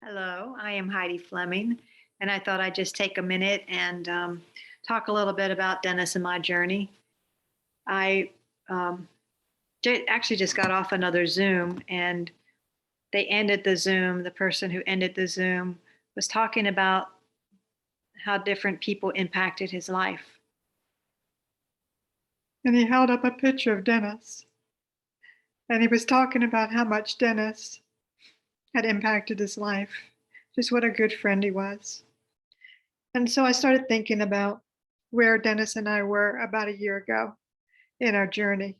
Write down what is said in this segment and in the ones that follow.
Hello, I am Heidi Fleming, and I thought I'd just take a minute and talk a little bit about Dennis and my journey. I um, actually just got off another Zoom, and they ended the Zoom. The person who ended the Zoom was talking about how different people impacted his life. And he held up a picture of Dennis, and he was talking about how much Dennis had impacted his life, just what a good friend he was. And so I started thinking about where Dennis and I were about a year ago in our journey.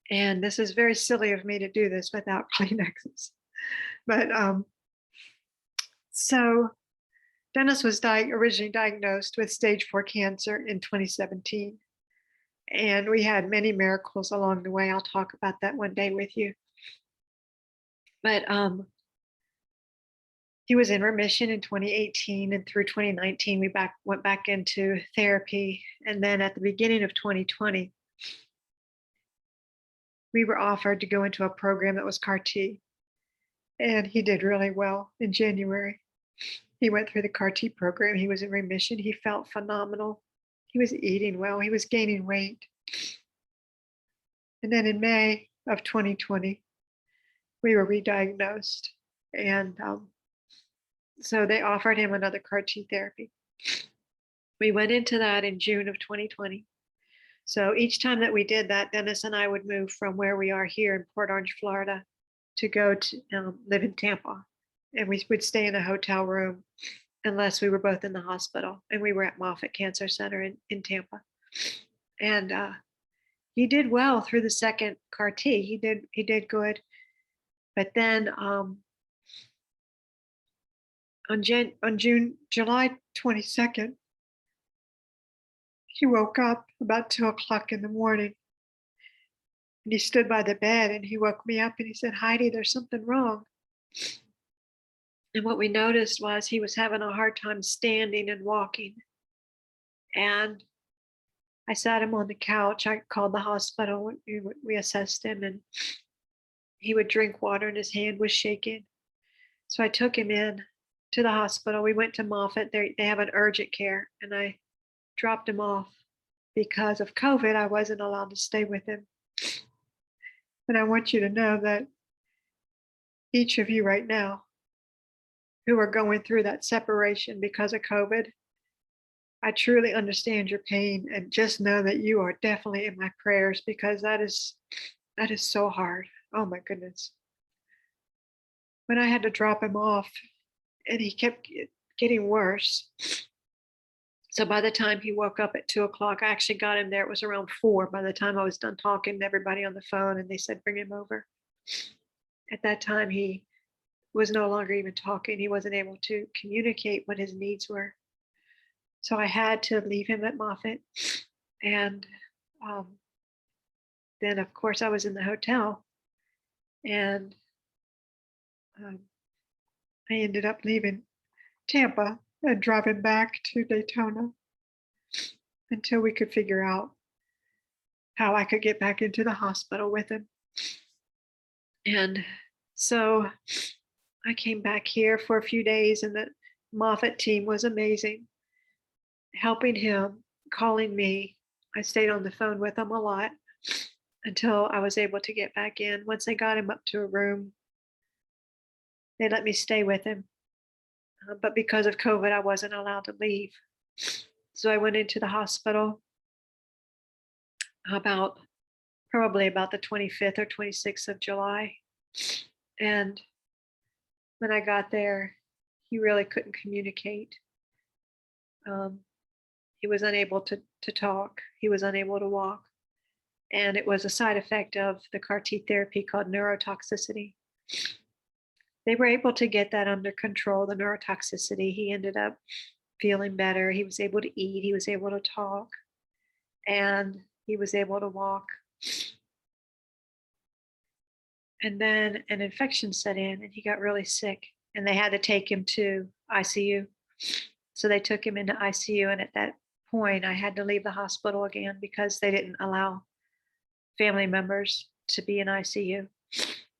And this is very silly of me to do this without Kleenexes. But so Dennis was originally diagnosed with stage 4 cancer in 2017. And we had many miracles along the way. I'll talk about that one day with you. But he was in remission in 2018, and through 2019, we went back into therapy. And then at the beginning of 2020, we were offered to go into a program that was CAR T. And he did really well in January. He went through the CAR T program. He was in remission. He felt phenomenal. He was eating well. He was gaining weight. And then in May of 2020, we were re-diagnosed. And so they offered him another CAR T therapy. We went into that in June of 2020. So each time that we did that, Dennis and I would move from where we are here in Port Orange, Florida, to go to live in Tampa. And we would stay in a hotel room unless we were both in the hospital. And we were at Moffitt Cancer Center in Tampa. And he did well through the second CAR T. He did good. But then on July 22nd, he woke up about 2 o'clock in the morning, and he stood by the bed, and he woke me up and he said, "Heidi, there's something wrong." And what we noticed was he was having a hard time standing and walking. And I sat him on the couch. I called the hospital. We assessed him, and he would drink water and his hand was shaking. So I took him in to the hospital. We went to Moffitt. They have an urgent care, and I dropped him off. Because of COVID, I wasn't allowed to stay with him. And I want you to know that each of you right now who are going through that separation because of COVID, I truly understand your pain, and just know that you are definitely in my prayers, because that is so hard. Oh my goodness. When I had to drop him off and he kept getting worse. So by the time he woke up at 2 o'clock, I actually got him there. It was around 4 by the time I was done talking to everybody on the phone, and they said, "Bring him over." At that time, he was no longer even talking. He wasn't able to communicate what his needs were. So I had to leave him at Moffitt. And then, of course, I was in the hotel, and I ended up leaving Tampa and driving back to Daytona until we could figure out how I could get back into the hospital with him. And so I came back here for a few days, and the Moffitt team was amazing, helping him, calling me. I stayed on the phone with him a lot until I was able to get back in. Once they got him up to a room, they let me stay with him. But because of COVID, I wasn't allowed to leave. So I went into the hospital probably about the 25th or 26th of July. And when I got there, he really couldn't communicate. He was unable to talk. He was unable to walk. And it was a side effect of the CAR T therapy called neurotoxicity. They were able to get that under control, the neurotoxicity. He ended up feeling better. He was able to eat. He was able to talk. And he was able to walk. And then an infection set in, and he got really sick. And they had to take him to ICU. So they took him into ICU. And at that point, I had to leave the hospital again because they didn't allow family members to be in ICU.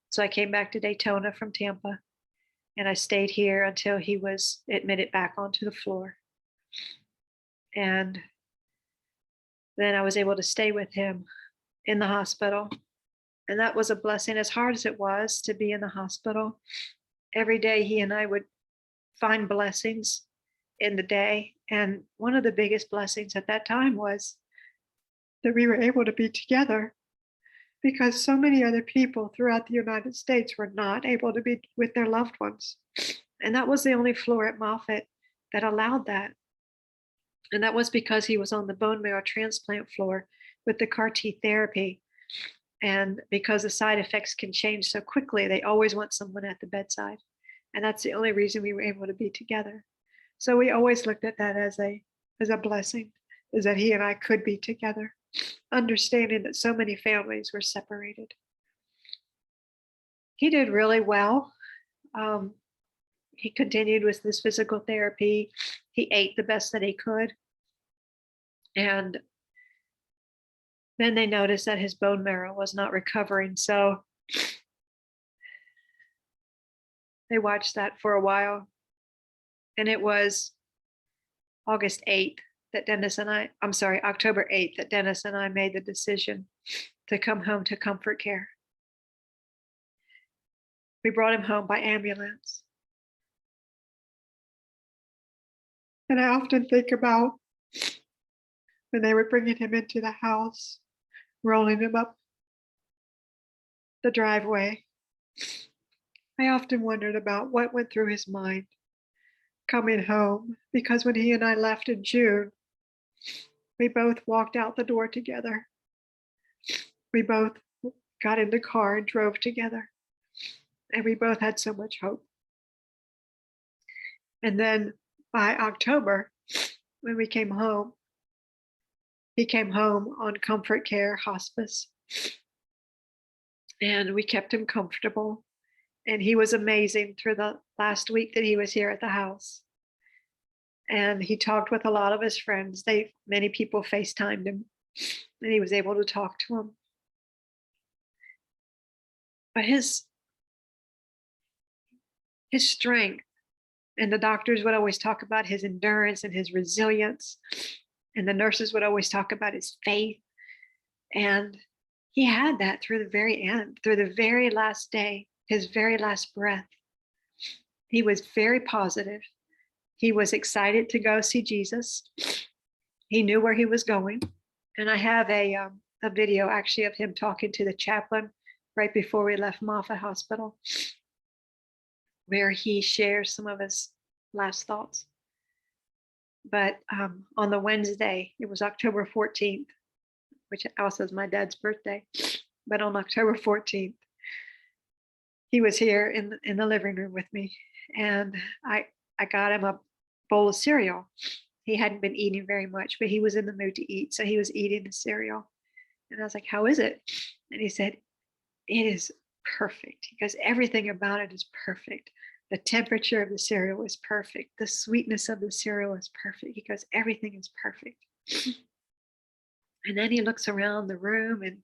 So I came back to Daytona from Tampa, And I stayed here until he was admitted back onto the floor. And then I was able to stay with him in the hospital. And that was a blessing, as hard as it was to be in the hospital. Every day, he and I would find blessings in the day. And one of the biggest blessings at that time was that we were able to be together, because so many other people throughout the United States were not able to be with their loved ones. And that was the only floor at Moffitt that allowed that. And that was because he was on the bone marrow transplant floor with the CAR T therapy. And because the side effects can change so quickly, they always want someone at the bedside. And that's the only reason we were able to be together. So we always looked at that as a blessing, is that he and I could be together, understanding that so many families were separated. He did really well. He continued with his physical therapy. He ate the best that he could. And then they noticed that his bone marrow was not recovering. So they watched that for a while. And it was October 8th that Dennis and I made the decision to come home to Comfort Care. We brought him home by ambulance. And I often think about when they were bringing him into the house, rolling him up the driveway. I often wondered about what went through his mind coming home, because when he and I left in June, we both walked out the door together. We both got in the car and drove together. And we both had so much hope. And then by October, when we came home, he came home on Comfort Care hospice. And we kept him comfortable. And he was amazing through the last week that he was here at the house. And he talked with a lot of his friends. Many people FaceTimed him, and he was able to talk to them. But his strength, and the doctors would always talk about his endurance and his resilience, and the nurses would always talk about his faith. And he had that through the very end, through the very last day, his very last breath. He was very positive. He was excited to go see Jesus. He knew where he was going. And I have a video actually of him talking to the chaplain right before we left Moffitt Hospital, where he shares some of his last thoughts. But on the Wednesday, it was October 14th, which also is my dad's birthday. But on October 14th, he was here in the living room with me. And I got him a bowl of cereal. He hadn't been eating very much, but he was in the mood to eat. So he was eating the cereal. And I was like, "How is it?" And he said, "It is perfect." He goes, "Everything about it is perfect. The temperature of the cereal is perfect. The sweetness of the cereal is perfect." He goes, "Everything is perfect." And then he looks around the room, and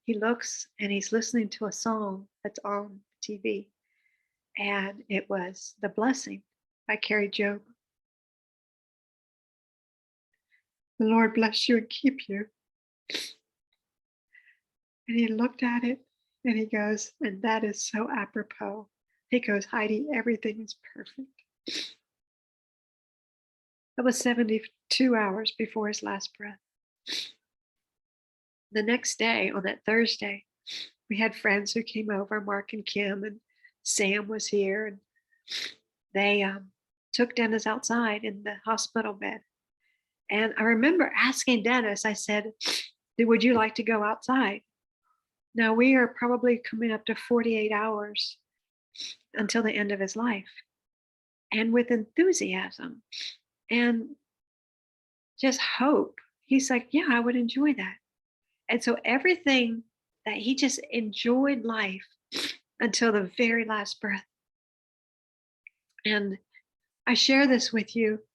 he's listening to a song that's on TV. And it was "The Blessing" by Carrie Job. "The Lord bless you and keep you." And he looked at it and he goes, "And that is so apropos." He goes, "Heidi, everything is perfect." That was 72 hours before his last breath. The next day, on that Thursday, we had friends who came over, Mark and Kim, and Sam was here. And they took Dennis outside in the hospital bed. And I remember asking Dennis, I said, "Would you like to go outside?" Now we are probably coming up to 48 hours until the end of his life. And with enthusiasm and just hope, he's like, "Yeah, I would enjoy that." And so everything that he just enjoyed life until the very last breath. And I share this with you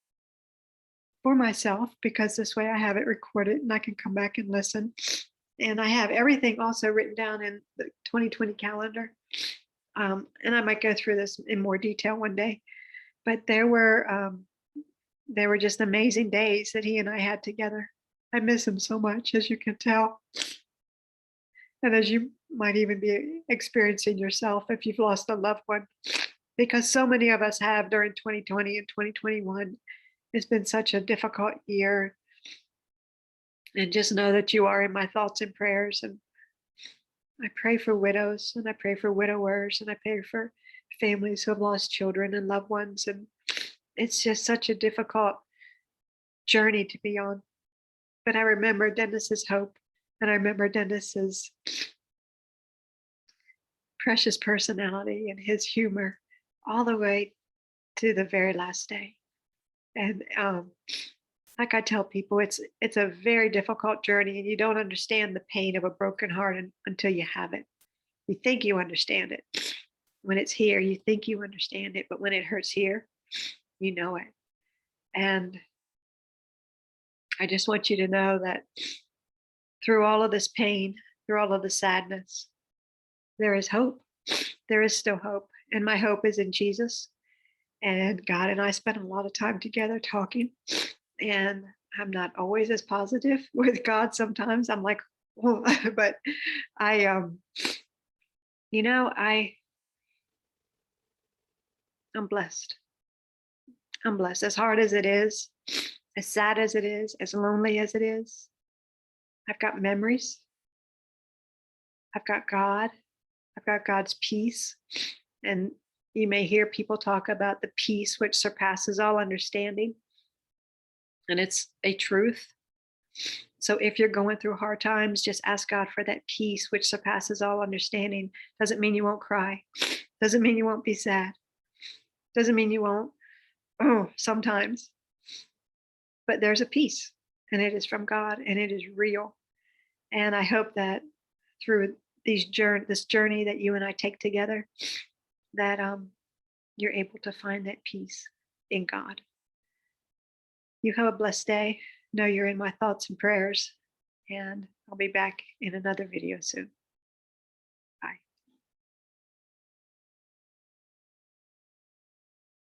for myself, because this way I have it recorded and I can come back and listen. And I have everything also written down in the 2020 calendar And I might go through this in more detail one day, but there were just amazing days that he and I had together. I miss him so much, as you can tell, and as you might even be experiencing yourself if you've lost a loved one, because so many of us have during 2020 and 2021. It's been such a difficult year, and just know that you are in my thoughts and prayers. And I pray for widows, and I pray for widowers, and I pray for families who have lost children and loved ones. And it's just such a difficult journey to be on. But I remember Dennis's hope, and I remember Dennis's precious personality and his humor all the way to the very last day. And like I tell people, it's a very difficult journey, and you don't understand the pain of a broken heart until you have it. You think you understand it. When it's here, you think you understand it, but when it hurts here, you know it. And I just want you to know that through all of this pain, through all of the sadness, there is hope. There is still hope. And my hope is in Jesus. And God and I spent a lot of time together talking. And I'm not always as positive with God. Sometimes I'm like, oh, but I, you know, I'm blessed. I'm blessed. As hard as it is, as sad as it is, as lonely as it is, I've got memories. I've got God. I've got God's peace. And you may hear people talk about the peace which surpasses all understanding. And it's a truth. So if you're going through hard times, just ask God for that peace which surpasses all understanding. Doesn't mean you won't cry. Doesn't mean you won't be sad. Doesn't mean you won't, oh, sometimes. But there's a peace, and it is from God, and it is real. And I hope that through this journey that you and I take together, that you're able to find that peace in God. You have a blessed day. Know you're in my thoughts and prayers, and I'll be back in another video soon.